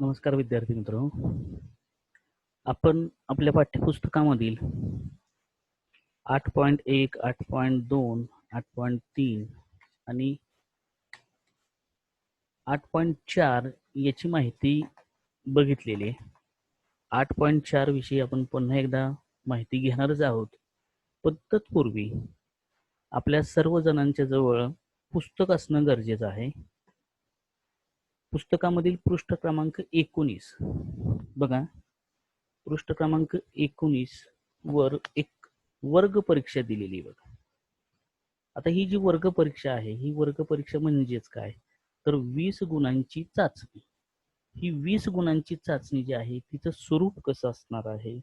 नमस्कार विद्यार्थी मित्र. आपण आपल्या पाठ्यपुस्तकामधील 8.1, 8.2, 8.3 आणि 8.4 याची माहिती बघितलेली आहे. 8.4 विषयी आपण पुन्हा एकदा माहिती घेणारच आहोत. पण तत्पूर्वी आपल्या सर्व जणांच्या जवळ पुस्तक असणं गरजेचं आहे. पुस्तकामधील पृष्ठ क्रमांक 19 बघा. पृष्ठ क्रमांक 19 वर एक वर्ग परीक्षा दिलेली बघा. आता ही जी वर्ग परीक्षा आहे, ही वर्ग परीक्षा म्हणजेच काय, तर 20 गुणांची चाचणी. ही 20 गुणांची चाचणी जी आहे तिचं स्वरूप कसं असणार आहे,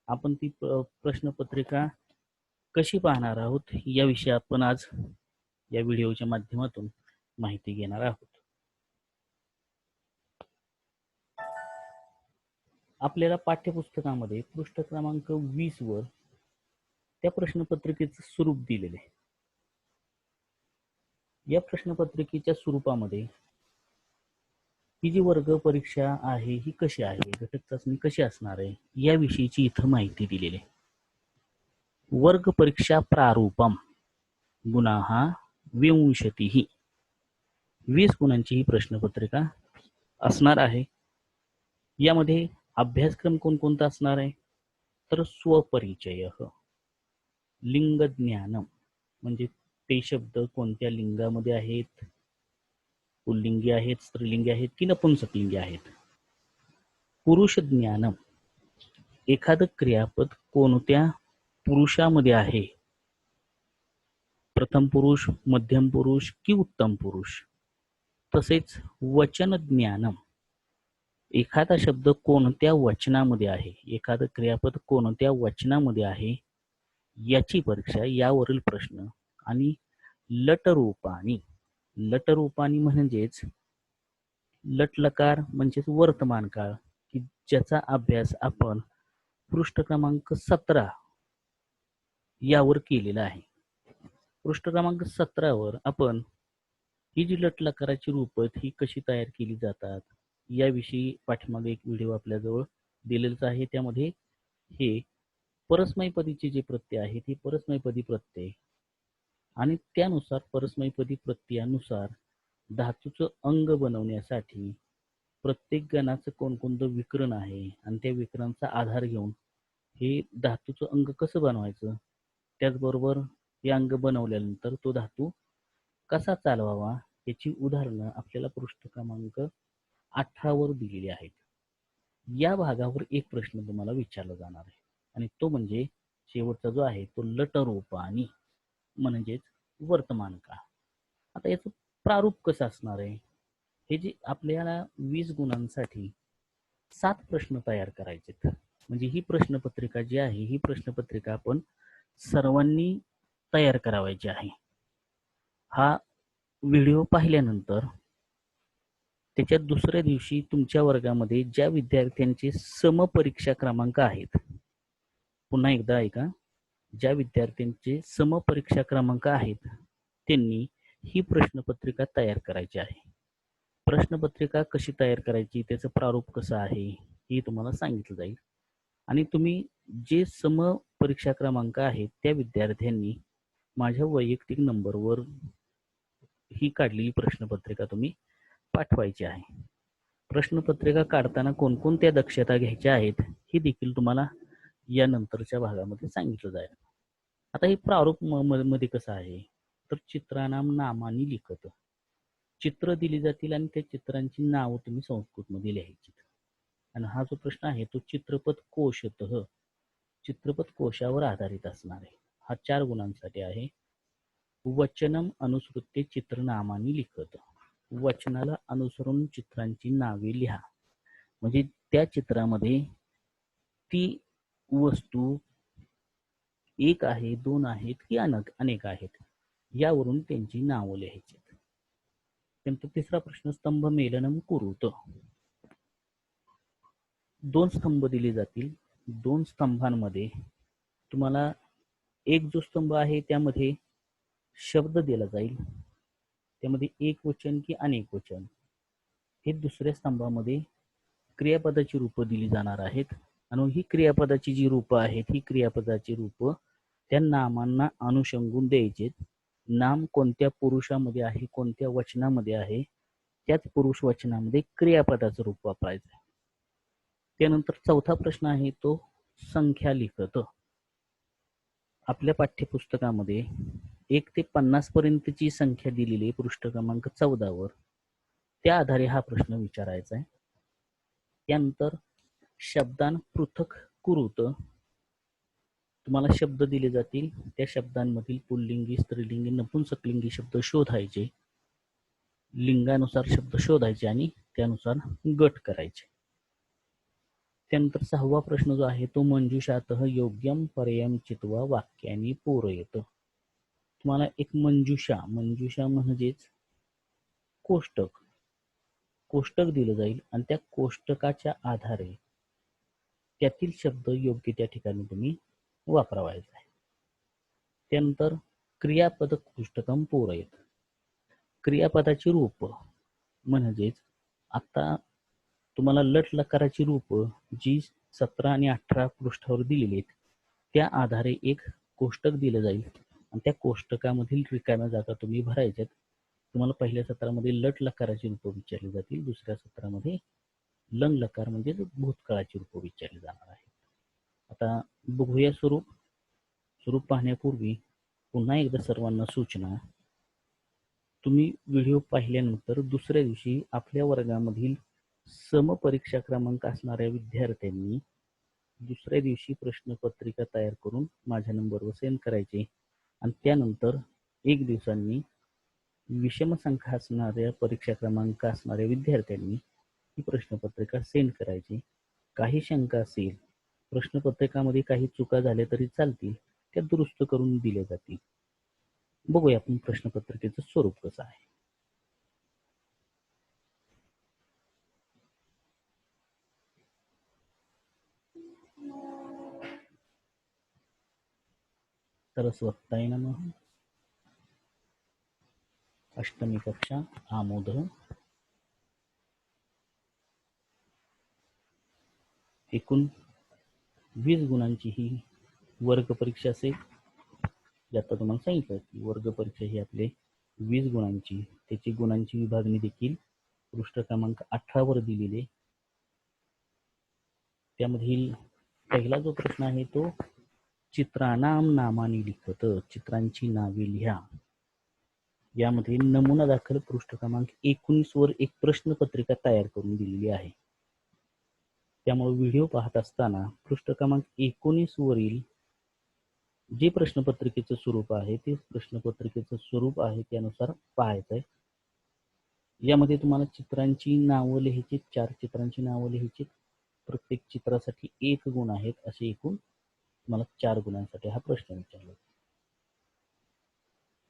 आपण ती प्रश्नपत्रिका कशी पाहणार आहोत, याविषयी आपण आज या व्हिडिओच्या माध्यमातून माहिती घेणार आहोत. आपल्याला पाठ्यपुस्तकामध्ये पृष्ठ क्रमांक 20 वर त्या प्रश्नपत्रिकेचं स्वरूप दिलेले आहे. या प्रश्नपत्रिकेच्या स्वरूपामध्ये ही जी वर्ग परीक्षा आहे ही कशी आहे, घटक चाचणी कशी असणार आहे, याविषयीची इथं माहिती दिलेली आहे. वर्ग परीक्षा प्रारूपम गुणाः विंशतिः 20 गुणांची ही प्रश्नपत्रिका असणार आहे. यामध्ये अभ्यासक्रम कोणकोणता असणार आहे, तर स्वपरिचय, लिंगज्ञानम म्हणजे ते शब्द कोणत्या लिंगामध्ये आहेत, पुल्लिंगी आहेत, स्त्रीलिंगी आहेत की नपुंसकलिंगी आहेत. पुरुष ज्ञानम एखादं क्रियापद कोणत्या पुरुषामध्ये आहे, प्रथम पुरुष, मध्यम पुरुष की उत्तम पुरुष. तसेच वचन ज्ञानम एखादा शब्द कोणत्या वचनामध्ये आहे, एखादं क्रियापद कोणत्या वचनामध्ये आहे याची परीक्षा, यावरील प्रश्न. आणि लटरूपानी, लटरूपानी म्हणजेच लटलकार म्हणजेच वर्तमान काळ, की ज्याचा अभ्यास आपण पृष्ठ क्रमांक 17 यावर केलेला आहे. पृष्ठ क्रमांक 17 वर आपण ही जी लटलकाराची रूप ही कशी तयार केली जातात याविषयी पाठीमागे एक व्हिडिओ आपल्याजवळ दिलेलाच आहे. त्यामध्ये हे परस्मैपदीचे जे प्रत्यय आहेत, हे परस्मैपदी प्रत्यय आणि त्यानुसार परस्मैपदी प्रत्ययानुसार धातूचं अंग बनवण्यासाठी प्रत्येक गणाचं कोणकोणतं विकरण आहे आणि त्या विकरणाचा आधार घेऊन हे धातूचं अंग कसं बनवायचं, त्याचबरोबर हे अंग बनवल्यानंतर तो धातू कसा चालवावा याची उदाहरणं आपल्याला पृष्ठ क्रमांक 18 वर दिलेली आहेत. या भागावर एक प्रश्न तुम्हाला विचारला जाणार आहे आणि तो म्हणजे शेवटचा जो आहे तो लटरूपानी म्हणजेच वर्तमान काळ. आता याचं प्रारूप कसं असणार आहे, हे जे आपल्याला 20 गुणांसाठी 7 प्रश्न तयार करायचे. म्हणजे ही प्रश्नपत्रिका जी आहे, ही प्रश्नपत्रिका आपण सर्वांनी तयार करावायची आहे. हा व्हिडिओ पाहिल्यानंतर त्याच्या दुसऱ्या दिवशी तुमच्या वर्गामध्ये ज्या विद्यार्थ्यांचे समपरीक्षा क्रमांक आहेत, पुन्हा एकदा ऐका, ज्या विद्यार्थ्यांचे समपरीक्षा क्रमांक आहेत त्यांनी ही प्रश्नपत्रिका तयार करायची आहे. प्रश्नपत्रिका कशी तयार करायची, त्याचं प्रारूप कसं आहे हे तुम्हाला सांगितलं जाईल. आणि तुम्ही जे समपरीक्षा क्रमांक आहेत त्या विद्यार्थ्यांनी माझ्या वैयक्तिक नंबरवर ही काढलेली प्रश्नपत्रिका तुम्ही पाठवायची आहे. प्रश्नपत्रिका काढताना कोणकोणत्या दक्षता घ्यायच्या आहेत हे देखील तुम्हाला या नंतरच्या भागामध्ये सांगितलं जाईल. आता हे प्रारूप मध्ये कसं आहे, तर चित्रानाम नामानी लिखत, चित्र दिली जातील आणि त्या चित्रांची नावं तुम्ही संस्कृत मध्ये लिहायची. आणि हा जो प्रश्न आहे तो चित्रपट कोशतः, चित्रपट कोशावर आधारित असणार आहे. हा 4 गुणांसाठी आहे. वचनम अनुसृत्य चित्रनामानी लिखत, वचनाला अनुसरून चित्रांची नावे लिहा. म्हणजे त्या चित्रामध्ये ती वस्तू एक आहे, 2 आहेत की अनेक आहेत यावरून त्यांची नावं लिहायची. त्यानंतर तिसरा प्रश्न स्तंभ मेलनम कुरुत, 2 स्तंभ दिले जातील. 2 स्तंभांमध्ये तुम्हाला एक जो स्तंभ आहे त्यामध्ये शब्द दिला जाईल, त्यामध्ये एक वचन की अनेक वचन, हे दुसऱ्या स्तंभामध्ये क्रियापदाची रूपं दिली जाणार आहेत आणि ही क्रियापदाची जी रूपं आहेत ही क्रियापदाची रूपं त्या नामांना अनुषंगून द्यायचे. नाम कोणत्या पुरुषामध्ये आहे, कोणत्या वचनामध्ये आहे, त्याच पुरुष वचनामध्ये क्रियापदाचं रूप वापरायचं. त्यानंतर चौथा प्रश्न आहे तो संख्या लिखत. आपल्या पाठ्यपुस्तकामध्ये 1 ते 50 पर्यंतची संख्या दिलेली आहे पृष्ठ क्रमांक 14 वर. त्या आधारे हा प्रश्न विचारायचा आहे. त्यानंतर शब्दान पृथक कुरुत. तुम्हाला शब्द दिले जातील, त्या शब्दांमधील पुल्लिंगी, स्त्रीलिंगी, नपुंसकलिंगी शब्द शोधायचे, लिंगानुसार शब्द शोधायचे आणि त्यानुसार गट करायचे. त्यानंतर 6वा प्रश्न जो आहे तो मंजुषातः योग्यम पर्ययम चित्वा वाक्यानी पूरयत. तुम्हाला एक मंजुषा म्हणजेच कोष्टक दिलं जाईल आणि त्या कोष्टकाच्या आधारे त्यातील शब्द योग्य त्या ठिकाणी तुम्ही वापरावायचा आहे. त्यानंतर क्रियापद कोष्टकम पूरयत. क्रियापदाची रूप म्हणजेच आता तुम्हाला लट लकाराची रूप जी 17 आणि 18 पृष्ठावर दिलेली आहेत त्या आधारे एक कोष्टक दिलं जाईल आणि त्या कोष्टकामधील रिकाम्या जागा तुम्ही भरायच्यात. तुम्हाला पहिल्या सत्रामध्ये लट लकाराची रूप विचारली जातील, दुसऱ्या सत्रामध्ये लं लकार म्हणजे भूतकाळाची रूप विचारली जाणार आहे. आता बघूया स्वरूप पाहण्यापूर्वी पुन्हा एकदा सर्वांना सूचना. तुम्ही व्हिडिओ पाहिल्यानंतर दुसऱ्या दिवशी आपल्या वर्गामधील समपरीक्षा क्रमांक असणाऱ्या विद्यार्थ्यांनी दुसऱ्या दिवशी प्रश्नपत्रिका तयार करून माझ्या नंबरवर सेंड करायचे आणि त्यानंतर 1 दिवसांनी विषम संख्या असणाऱ्या परीक्षा क्रमांक असणाऱ्या विद्यार्थ्यांनी ही प्रश्नपत्रिका सेंड करायची. काही शंका असेल, प्रश्नपत्रिकामध्ये काही चुका झाल्या तरी चालतील, त्या दुरुस्त करून दिल्या जातील. बघूया आपण प्रश्नपत्रिकेचं स्वरूप कसं आहे. सरस्वत्याय नमः. अष्टमी कक्षा आमोद. एकूण 20 गुणांची ही वर्ग परीक्षा असेल. आता तुम्हाला सांगितलं की वर्ग परीक्षा ही आपले 20 गुणांची, त्याची गुणांची विभागणी देखील पृष्ठ क्रमांक 18 वर दिलेली. त्यामधील पहिला जो प्रश्न आहे तो चित्रानाम नामानी लिखत. चित्रांची नावे लिहा. यामध्ये नमुना दाखल पृष्ठ क्रमांक 19 वर एक प्रश्नपत्रिका तयार करून दिलेली आहे. त्यामुळे व्हिडिओ पाहत असताना पृष्ठ क्रमांक 19 वरील जे प्रश्नपत्रिकेचं स्वरूप आहे ते प्रश्नपत्रिकेचं स्वरूप आहे त्यानुसार पाहायचं आहे. यामध्ये तुम्हाला चित्रांची नावं लिहायची, 4 चित्रांची नावं लिहायची. प्रत्येक चित्रासाठी 1 गुण आहेत. असे एकूण तुम्हाला 4 गुणांसाठी हा प्रश्न विचारला.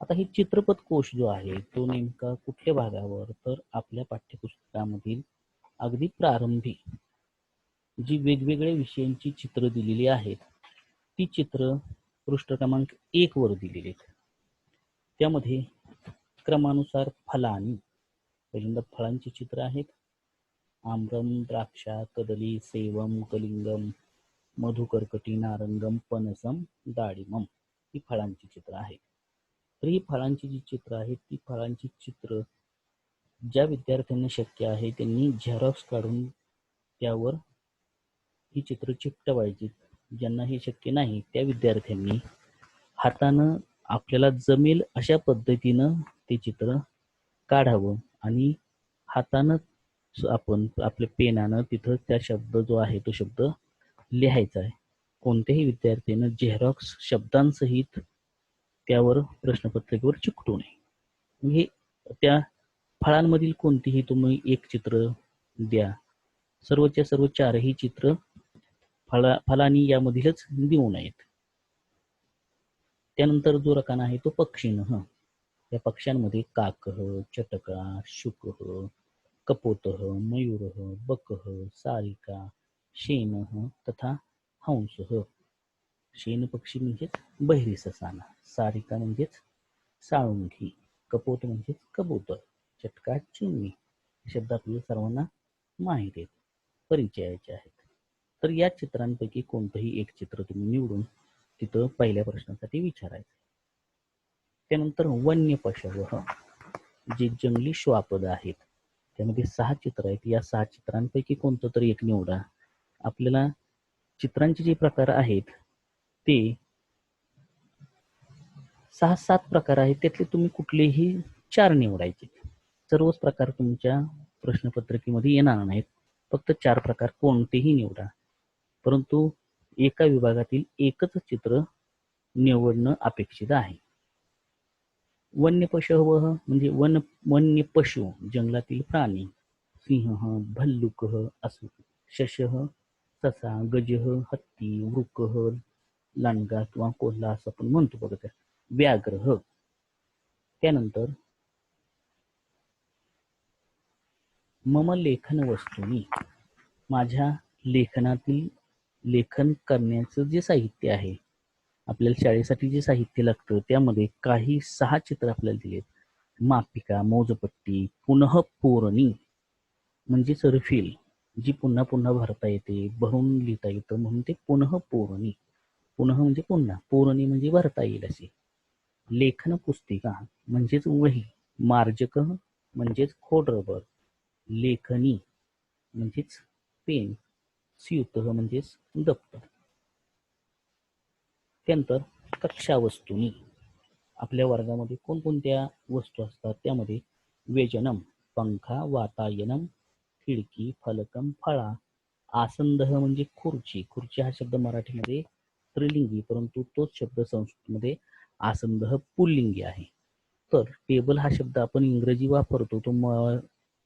आता ही चित्रपट कोश जो आहे तो नेमका कुठल्या भागावर, तर आपल्या पाठ्यपुस्तकामधील अगदी प्रारंभी जी वेगवेगळ्या विषयांची चित्र दिलेली आहेत ती चित्र पृष्ठ क्रमांक 1 वर दिलेली आहेत. त्यामध्ये क्रमानुसार फलानी, पहिल्यांदा फळांची चित्र आहेत. आम्रम, द्राक्षा, कदली, सेवम, कलिंगम, मधुकर्कटी, नारंगम, पनसम, डाळिंबम ही फळांची चित्र आहेत. तर ही फळांची जी चित्र आहेत ती फळांची चित्र ज्या विद्यार्थ्यांना शक्य आहे त्यांनी झेरॉक्स काढून त्यावर ही चित्र चिकटवायची. ज्यांना हे शक्य नाही त्या विद्यार्थ्यांनी हातानं आपल्याला जमेल अशा पद्धतीनं ते चित्र काढावं आणि हातानं आपण आपल्या पेनानं तिथं त्या शब्द जो आहे तो शब्द लिहायचा आहे. कोणत्याही विद्यार्थ्यानं झेरॉक्स शब्दांसहित त्यावर प्रश्नपत्रिकेवर चिकटू नये. हे त्या फळांमधील कोणतीही तुम्ही एक चित्र द्या, सर्वच्या सर्व 4ही चित्र फलानी यामधीलच देऊ नयेत. त्यानंतर जो रकाना आहे तो पक्षीनं. या पक्ष्यांमध्ये काकः, चटका, शुकः, कपोतः, मयूरः, बकः, सारिका, शेनः तथा हंसः. शेन पक्षी म्हणजेच बहिरी ससाना, सारिका म्हणजेच साळुंखी, कपोत म्हणजेच कबूतर, चटका चिमणी. शब्द आपल्याला सर्वांना माहित आहेत. परिचयाचे आहेत. तर या चित्रांपैकी कोणतंही एक चित्र तुम्ही निवडून तिथं पहिल्या प्रश्नासाठी विचारायचं. त्यानंतर वन्य पशवः, जे जंगली श्वापद आहेत त्यामध्ये 6 चित्र आहेत. या 6 चित्रांपैकी कोणतं तरी एक निवडा. आपल्याला चित्रांचे जे प्रकार आहेत ते 6-7 प्रकार आहेत, त्यातले तुम्ही कुठलेही 4 निवडायचे. सर्वच प्रकार तुमच्या प्रश्नपत्रिकेमध्ये येणार नाहीत. फक्त 4 प्रकार कोणतेही निवडा, परंतु एका विभागातील एकच चित्र निवडणं अपेक्षित आहे. वन्य पशवः म्हणजे वन्य पशु, जंगलातील प्राणी. सिंह, भल्लुकः, शशः, ससा, गजः, हत्ती, वृकः, लांडगा किंवा कोल्हा असं आपण म्हणतो बघा. व्याघ्र. त्यानंतर मम लेखन वस्तूनी, माझ्या लेखनातील लेखन करण्याचं जे साहित्य आहे, आपल्याला शाळेसाठी जे साहित्य लागतं त्यामध्ये काही 6 चित्र आपल्याला दिलेत. मापिका, मोजपट्टी, पुनःपूरणी म्हणजेच रिफिल, जी पुन्हा पुन्हा भरता येते, भरून लिहिता येतं म्हणून ते पुनःपूरणी. पुनः म्हणजे पुन्हा, पूरणी म्हणजे भरता येईल अशी. लेखन पुस्तिका म्हणजेच वही. मार्जक म्हणजेच खोडरबर. लेखनी म्हणजेच पेन. स्यूत म्हणजेच दप्तर. त्यानंतर कक्षा वस्तूनी, आपल्या वर्गामध्ये कोणकोणत्या वस्तू असतात त्यामध्ये व्यजनम, पंखा, वातायनम, खिडकी, फलकम, फळा. आसंदह म्हणजे खुर्ची. खुर्ची हा शब्द मराठीमध्ये स्त्रीलिंगी, परंतु तोच शब्द संस्कृतमध्ये आसंदह पुल्लिंगी आहे. तर टेबल हा शब्द आपण इंग्रजी वापरतो तो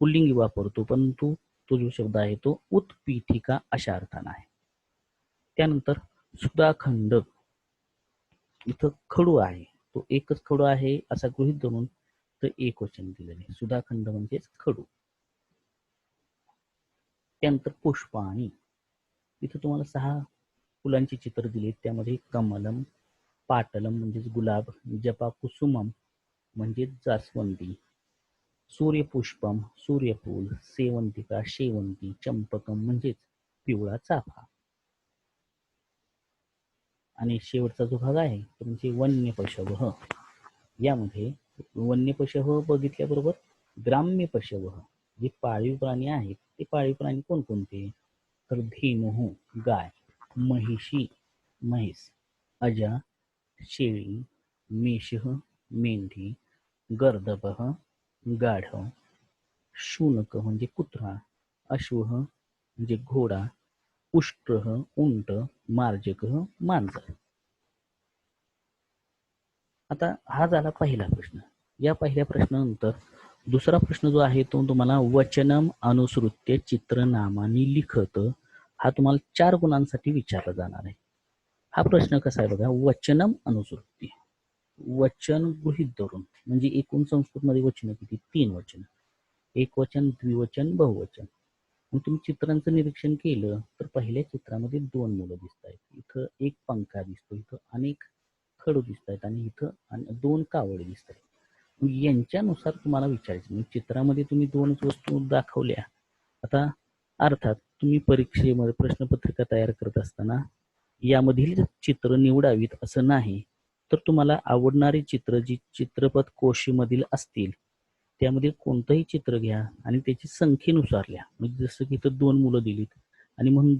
पुल्लिंगी वापरतो, परंतु तो जो शब्द आहे तो उत्पीठिका अशा अर्थाने आहे. त्यानंतर सुधाखंड, इथं खडू आहे, तो एकच खडू आहे असा गृहीत धरून तर एक वचन दिलेले. सुधाखंड म्हणजेच खडू. त्यानंतर पुष्पाणी, इथं तुम्हाला 6 फुलांची चित्र दिली. त्यामध्ये कमलम, पाटलम म्हणजेच गुलाब, जपा कुसुमम म्हणजेच जास्वंदी, सूर्यपुष्पम सूर्यफूल, सेवंतिका शेवंती, चंपकम म्हणजेच पिवळा चाफा. आणि शेवटचा जो भाग आहे तो म्हणजे वन्य पशवः. यामध्ये वन्य पशवः बघितल्याबरोबर ग्राम्य पशवः, जे पाळीव प्राणी आहेत ते पाळीव प्राणी कोणकोणते, तर धेनुः गाय, महिषी म्हैस, अजा शेळी, मेषः मेंढी, गर्दभः गाढव, शुनक म्हणजे कुत्रा, अश्वः म्हणजे घोडा, उष्ट्रः उंट, मार्जकः मांजर. आता हा झाला पहिला प्रश्न. या पहिल्या प्रश्नानंतर दुसरा प्रश्न जो आहे तो तुम्हाला वचनम अनुसृत्य चित्रनामानी लिखत, हा तुम्हाला 4 गुणांसाठी विचारला जाणार आहे. हा प्रश्न कसा आहे बघा. वचनम अनुसृत्य, वचन गृहीत धरून, म्हणजे एकूण संस्कृतमध्ये वचन किती, 3 वचन. एक वचन, द्विवचन, बहुवचन. मग तुम्ही चित्रांचं निरीक्षण केलं तर पहिल्या चित्रामध्ये 2 मुलं दिसत आहेत, इथं एक पंखा दिसतो, इथं अनेक खडू दिसत आहेत आणि इथं 2 कावळे दिसत आहेत. यांच्यानुसार तुम्हाला विचारायचं, म्हणजे चित्रामध्ये तुम्ही 2च वस्तू दाखवल्या. आता अर्थात तुम्ही परीक्षेमध्ये प्रश्नपत्रिका तयार करत असताना यामधील चित्र निवडावीत असं नाही, तर तुम्हाला आवडणारी चित्र जी चित्रपट कोशीमधील असतील त्यामध्ये कोणतंही चित्र घ्या आणि त्याची संख्येनुसार लिहा. म्हणजे जसं की इथं 2 मुलं दिलीत आणि म्हणून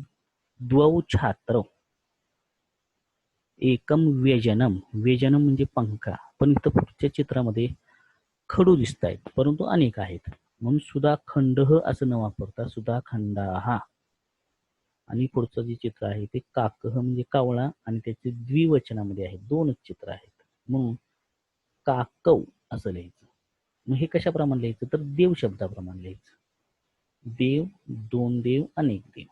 द्वौ छात्र एकम व्यजनम, व्यजनम म्हणजे पंखा, पण इथं पुढच्या चित्रामध्ये खडू दिसत आहेत परंतु अनेक आहेत, म्हणून सुधाखंड असं न वापरता सुधाखंडा. आणि पुढचं जे चित्र आहे ते काकह म्हणजे कावळा आणि त्याचे द्विवचनामध्ये आहे, 2च चित्र आहेत म्हणून काकव असं लिहायचं. मग हे कशाप्रमाणे लिहायचं, तर देव शब्दाप्रमाणे लिहायचं. देव, 2 देव, अनेक देव.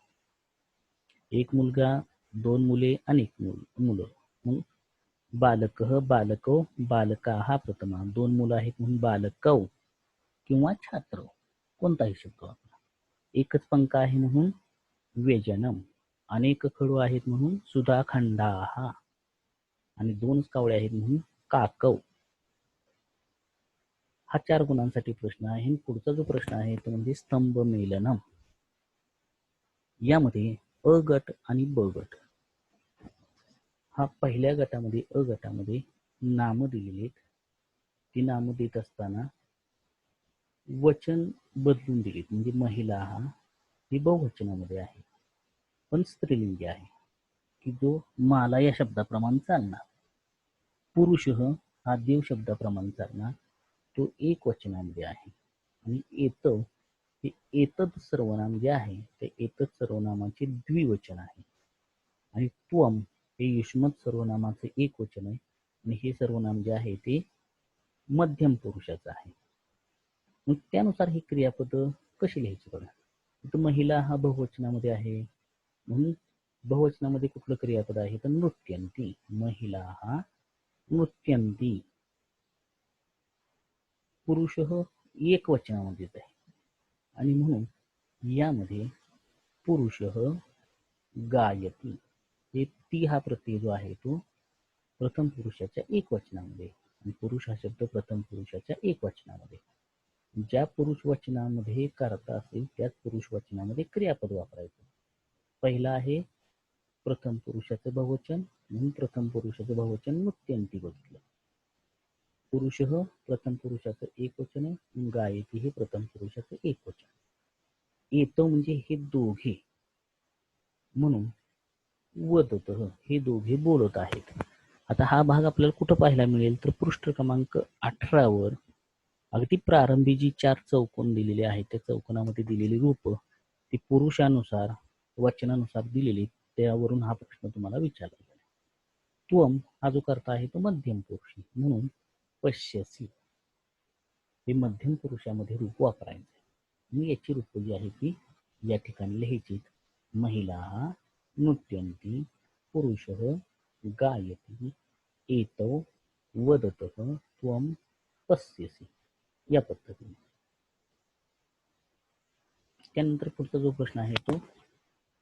एक मुलगा, 2 मुले, अनेक मुलं. मग बालकः बालको बालकाः प्रथमा, 2 मुलं आहेत म्हणून बालकौ किंवा छात्र, कोणताही शब्द वापरा. एकच पंखा आहे म्हणून व्यजनम, अनेक खडू आहेत म्हणून सुधाखंडाः आणि 2च कावळे आहेत म्हणून काकव. हा 4 गुणांसाठी प्रश्न आहे. पुढचा जो प्रश्न आहे तो म्हणजे स्तंभ मेलनम. यामध्ये अ गट आणि ब गट. हा पहिल्या गटामध्ये अ गटामध्ये नाम दिलेली आहेत. ती नाम देत असताना वचन बदलून दिलीत. म्हणजे महिला हा ही बहुवचनामध्ये आहे, पण स्त्रीलिंगी आहे, की जो माला या शब्दाप्रमाणे चालणार. पुरुष हा देव शब्दाप्रमाणे चालणार, तो एक वचनामध्ये आहे. आणि येत हे एतद सर्वनाम जे आहे ते एतद सर्वनामाचे द्विवचन आहे. आणि त्वम हे युष्मत सर्वनामाचे एक वचन आहे. आणि हे सर्वनाम जे आहे ते मध्यम पुरुषाचं आहे. मग त्यानुसार ही क्रियापद कशी लिहायची बघा. तर महिला हा बहुवचनामध्ये आहे, म्हणून बहुवचनामध्ये कुठलं क्रियापद आहे तर नृत्यंती. महिला हा नृत्यंती. पुरुष एक वचनामध्येच आहे आणि म्हणून यामध्ये पुरुष गायती. हे ती हा प्रत्यय जो आहे तो प्रथम पुरुषाच्या एक वचनामध्ये, आणि पुरुष हा शब्द प्रथम पुरुषाच्या एक वचनामध्ये. ज्या पुरुष वचनामध्ये कर्ता असेल त्याच पुरुष वचनामध्ये क्रियापद वापरायचं. पहिला आहे प्रथम पुरुषाचं बहुवचन, म्हणून प्रथम पुरुषाचं बहुवचन नृत्यंती बघितलं. पुरुष प्रथम पुरुषाचं एक वचन आहे, गायती हे प्रथम पुरुषाचं एक वचन. येतो म्हणजे हे दोघे, म्हणून वदत हे दोघे बोलत आहेत. आता हा भाग आपल्याला कुठं पाहायला मिळेल तर पृष्ठ क्रमांक 18 वर अगदी प्रारंभी जी 4 चौकोन दिलेले आहेत त्या चौकोनामध्ये दिलेली रूप ती पुरुषानुसार वचनानुसार दिलेली, त्यावरून हा प्रश्न तुम्हाला विचारला. त्वम हा जो कर्ता आहे तो मध्यम पुरुष, म्हणून पश्यसी हे मध्यम पुरुषामध्ये रूप वापरायचे. मी याची रूप जी आहे ती या ठिकाणी लिहायची. महिला नृत्यंती, पुरुष गायती, एतौ वदत, त्वम पश्यसी, या पद्धतीने. त्यानंतर पुढचा जो प्रश्न आहे तो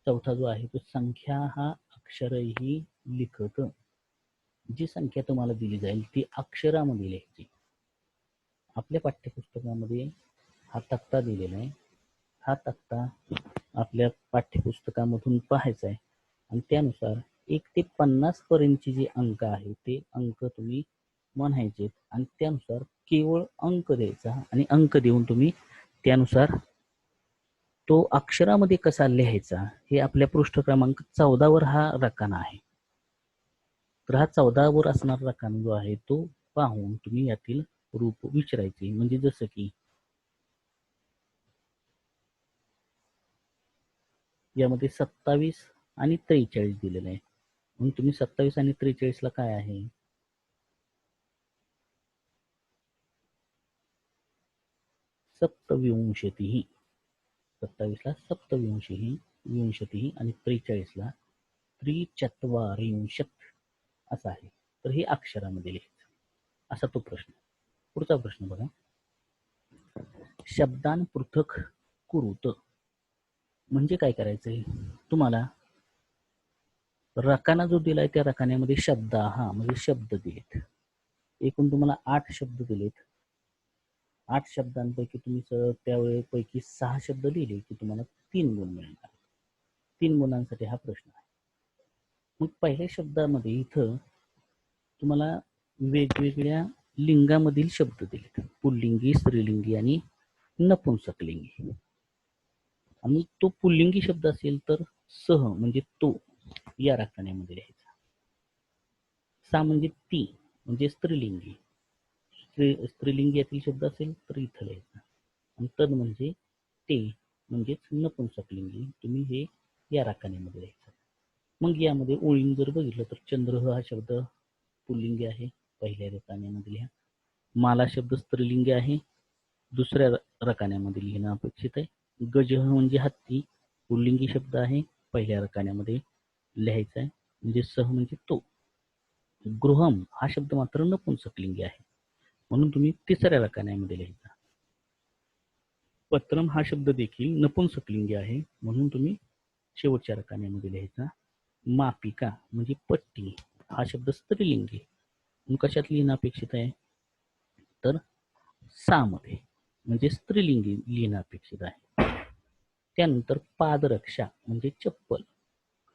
चौथा जो आहे तो संख्या हा अक्षरही लिखत. जी संख्या तुम्हाला दिली जाईल ती अक्षरामध्ये लिहायची. आपल्या पाठ्यपुस्तकामध्ये हा तक्ता दिलेला आहे. हा तक्ता आपल्या पाठ्यपुस्तकामधून पाहायचा आहे आणि त्यानुसार 1 ते 50 पर्यंतचे जे अंक आहे ते अंक तुम्ही म्हणायचे आणि त्यानुसार केवळ अंक द्यायचा आणि अंक देऊन तुम्ही त्यानुसार तो अक्षरामध्ये कसा लिहायचा हे आपल्या पृष्ठ क्रमांक 14 वर हा रकाना आहे. तर हा 14 वर असणारा रकाना जो आहे तो पाहून तुम्ही यातील रूप विचारायचे. म्हणजे जसं की यामध्ये 27 आणि 43 दिलेलं आहे, म्हणून तुम्ही 27 आणि 43 ला काय आहे सप्तविंशती. 27 ला सप्तविंशती विंशती आणि 43 ला त्रिचत्वारिंशत् असा आहे. तर हे अक्षरामध्ये लिहायचं. असा तो प्रश्न. पुढचा प्रश्न बघा. शब्दान पृथक कुरुत म्हणजे काय करायचंय तुम्हाला रकाना जो दिलाय त्या रकान्यामध्ये शब्द हा म्हणजे शब्द दिलेत. एकूण तुम्हाला 8 शब्द दिलेत. 8 शब्दांपैकी तुम्ही त्यावेळेपैकी 6 शब्द लिहिले की तुम्हाला 3 गुण मिळणार. 3 गुणांसाठी हा प्रश्न आहे. मग पहिल्या शब्दामध्ये इथं तुम्हाला वेगवेगळ्या लिंगामधील शब्द दिलेत. पुल्लिंगी, स्त्रीलिंगी आणि नपुंसकलिंगी. आणि तो पुल्लिंगी शब्द असेल तर सह म्हणजे तो या रकान्यामध्ये लिहायचा. सा म्हणजे ती म्हणजे स्त्रीलिंगी. स्त्रीलिंगी यातील शब्द असेल तर इथं लिहायचा. आणि तद म्हणजे ते म्हणजेच नपुंसकलिंगी, तुम्ही हे या रकान्यामध्ये लिहायचं. मग यामध्ये ओळीन जर बघितलं तर चंद्र हा शब्द पुल्लिंगी आहे, पहिल्या रकान्यामध्ये लिहा. माला शब्द स्त्रीलिंगी आहे, दुसऱ्या रकान्यामध्ये लिहिणं अपेक्षित आहे. गज म्हणजे हत्ती पुल्लिंगी शब्द आहे, पहिल्या रकान्यामध्ये लिहायचा आहे. म्हणजे सह म्हणजे तो. गृहम हा शब्द मात्र नपुंसकलिंगी आहे, म्हणून तुम्ही तिसऱ्या रकान्यामध्ये लिहायचा. पत्रम हा शब्द देखील नपुंसकलिंगी आहे, म्हणून तुम्ही शेवटच्या रकान्यामध्ये लिहायचा. मापिका म्हणजे पट्टी हा शब्द स्त्रीलिंगी, कशात लिहिणं अपेक्षित आहे तर सा मध्ये म्हणजे स्त्रीलिंगी लिहिणं अपेक्षित आहे. त्यानंतर पादरक्षा म्हणजे चप्पल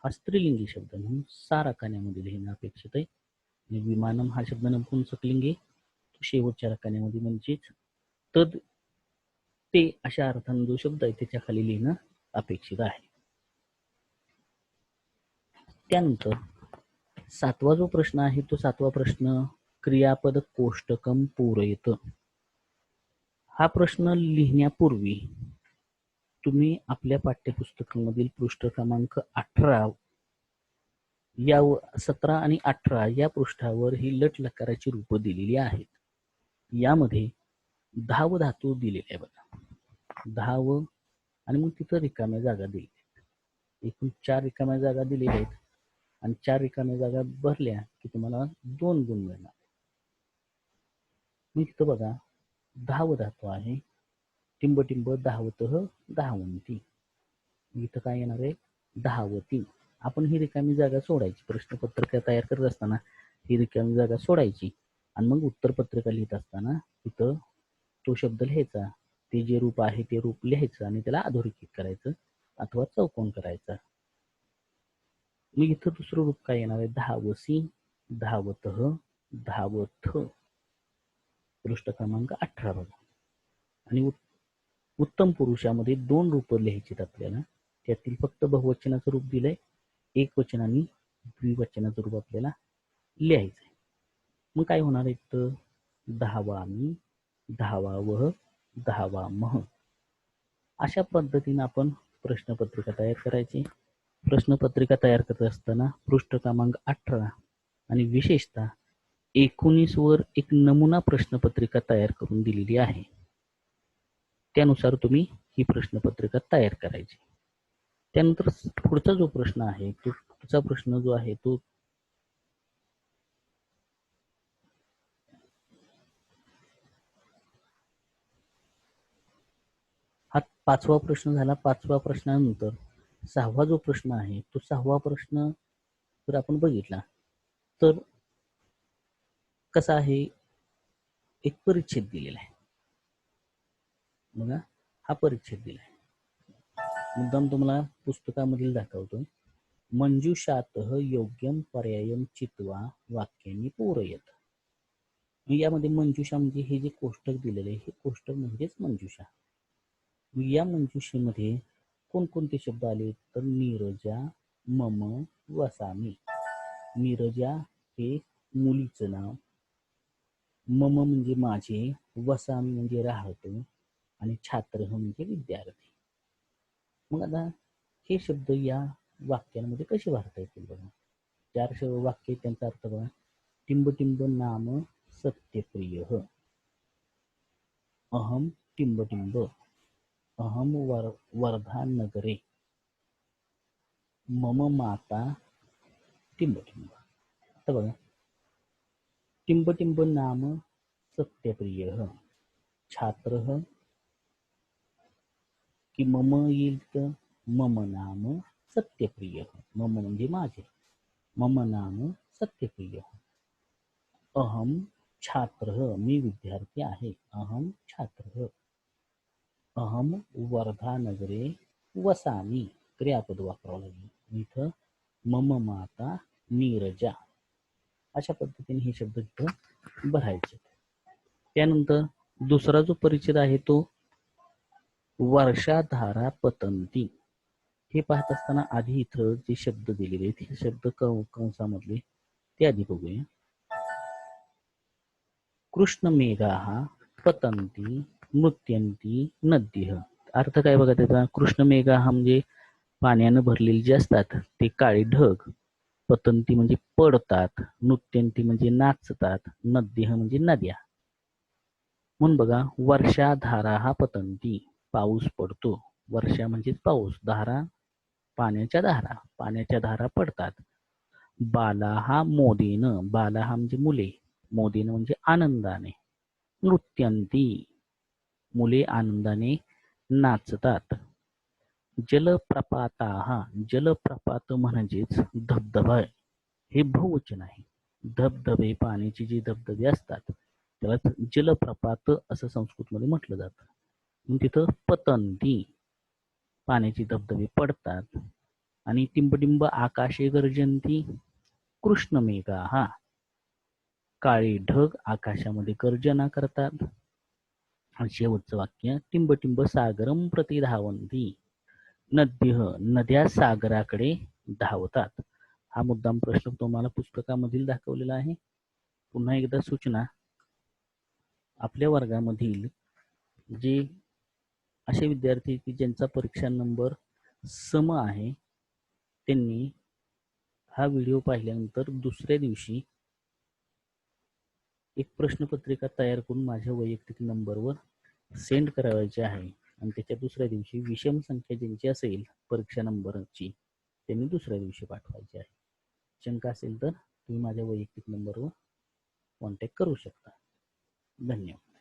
हा स्त्रीलिंगी शब्द म्हणून 6 रकान्यामध्ये लिहिणं अपेक्षित आहे. आणि विमानम हा शब्द नपुंसकलिंगी तो शेवटच्या रकान्यामध्ये म्हणजेच तद ते अशा अर्थाने जो शब्द आहे त्याच्या खाली लिहिणं अपेक्षित आहे. त्यानंतर 7वा जो प्रश्न आहे तो 7वा प्रश्न क्रियापद कोष्टकम पूरयत. हा प्रश्न लिहिण्यापूर्वी तुम्ही आपल्या पाठ्यपुस्तकामधील पृष्ठ क्रमांक 18 या 17 आणि 18 या पृष्ठावर ही लट लकाराची रूप दिलेली आहेत. यामध्ये धाव धातू दिलेले आहे बघा, धाव आणि मग तिथं रिकाम्या जागा दिलेल्या आहेत. एकूण 4 रिकाम्या जागा दिलेल्या आहेत आणि 4 रिकाम्या जागा भरल्या की तुम्हाला 2 गुण मिळणार. मग इथं बघा धाव धातू आहे, टिंब टिंब धावतः धावंती. इथं काय येणार आहे धावती. आपण ही रिकामी जागा सोडायची, प्रश्नपत्रिका तयार करत असताना ही रिकामी जागा सोडायची आणि मग उत्तरपत्रिका लिहित असताना तिथं तो शब्द लिहायचा, ते जे रूप आहे ते रूप लिहायचं आणि त्याला अधोरेखित करायचं अथवा चौकोन करायचा. मग इथं दुसरं रूप काय येणार आहे धावसी, धावतः, धावथ. पृष्ठ क्रमांक 18 बघा. आणि उत्तम पुरुषामध्ये 2 रूप लिहायची आपल्याला. त्यातील फक्त बहुवचनाचं रूप दिलंय, एकवचन आणि द्विवचनाचं रूप आपल्याला लिहायचंय. मग काय होणार आहे तर धावामी, धावावह, धावामह. अशा पद्धतीने आपण प्रश्नपत्रिका तयार करायची. प्रश्नपत्रिका तयार करत असताना पृष्ठ क्रमांक 18 आणि विशेषतः 19 वर एक नमुना प्रश्नपत्रिका तयार करून दिलेली आहे. त्यानुसार तुम्ही ही प्रश्नपत्रिका तयार करायची. त्यानंतर पुढचा जो प्रश्न आहे तो पुढचा प्रश्न जो आहे तो हा 5वा प्रश्न झाला. 5व्या प्रश्नानंतर 6वा जो प्रश्न आहे तो 6वा प्रश्न जर आपण बघितला तर कसा आहे, एक परिच्छेद दिलेला आहे बघा, हा परिच्छेद दिला आहे. मुद्दाम तुम्हाला पुस्तकामधील दाखवतो. मंजुषातः योग्यम पर्यायम चित्वा वाक्याने पूरयत. यामध्ये मंजुषा म्हणजे हे जे कोष्टक दिलेले आहे हे कोष्टक म्हणजेच मंजुषा. या मंजुषेमध्ये कोणकोणते शब्द आले तर नीरजा, मम, वसामी. नीरजा हे मुलीचं नाव, मम म्हणजे माझे, वसामी म्हणजे राहतो आणि छात्र म्हणजे विद्यार्थी. मग आता हे शब्द या वाक्यांमध्ये कसे भरता येतील बघा. 4 वाक्य त्यांचा अर्थ बघा. टिंब टिंब नाम सत्यप्रिय, अहम टिंब टिंब, अहम वर्धा नगरे, मम माता टिंब टिंब. आता बघा टिंब टिंब नाम सत्यप्रिय, छात्र की मम येईल तर मम नाम सत्यप्रिय, मम म्हणजे माझे, मम नाम सत्यप्रिय. अहम छात्र मी विद्यार्थी आहे, अहम छात्र. अहम वर्धा नगरे वसामी क्रियापद वापरावं लागेल. इथं मम माता नीरजा. अशा पद्धतीने हे शब्द इथं भरायचे. त्यानंतर दुसरा जो परिच्छेद आहे तो वर्षाधारा पतंती. हे पाहत असताना आधी इथं जे शब्द दिलेले आहेत हे शब्द कंसामधले ते आधी बघूया. कृष्ण मेघा पतंती नृत्यंती नद्यः. अर्थ काय बघा त्याचा. कृष्ण मेघा हा म्हणजे पाण्यानं भरलेले जे असतात ते काळे ढग, पतंती म्हणजे पडतात, नृत्यंती म्हणजे नाचतात, नद्यः म्हणजे नद्या. म्हणून बघा वर्षाधारा हा पतंती पाऊस पडतो, वर्षा म्हणजेच पाऊस, धारा पाण्याच्या धारा, पाण्याच्या धारा पडतात. बाला हा मोदेन, बाला हा म्हणजे मुले, मोदेन म्हणजे आनंदाने, नृत्यंती मुले आनंदाने नाचतात. जलप्रपाता हा, जलप्रपात म्हणजेच धबधबा, हे बहुवचन आहे. धबधबे पाण्याचे जे धबधबे असतात त्याला जलप्रपात असं संस्कृतमध्ये म्हटलं जातं. तिथं पतंती पाण्याची धबधबे पडतात आणि टिंबटिंब आकाशे गर्जंती कृष्ण मेघा हा काळे ढग आकाशामध्ये गर्जना करतात. आणि शेवटचं वाक्य टिंबटिंब सागरम प्रति धावंती नद्या सागराकडे धावतात. हा मुद्दाम प्रश्न तुम्हाला पुस्तकामधील दाखवलेला आहे. पुन्हा एकदा सूचना, आपल्या वर्गामधील जे असे विद्यार्थी की ज्यांचा परीक्षा नंबर सम आहे त्यांनी हा व्हिडिओ पाहिल्यानंतर दुसऱ्या दिवशी एक प्रश्नपत्रिका तयार करून माझ्या वैयक्तिक नंबरवर सेंड करायचे आहे आणि त्याच्या दुसऱ्या दिवशी विषम संख्या ज्यांची असेल परीक्षा नंबरची त्यांनी दुसऱ्या दिवशी पाठवायची आहे. शंका असेल तर तुम्ही माझ्या वैयक्तिक नंबरवर कॉन्टॅक्ट करू शकता. धन्यवाद.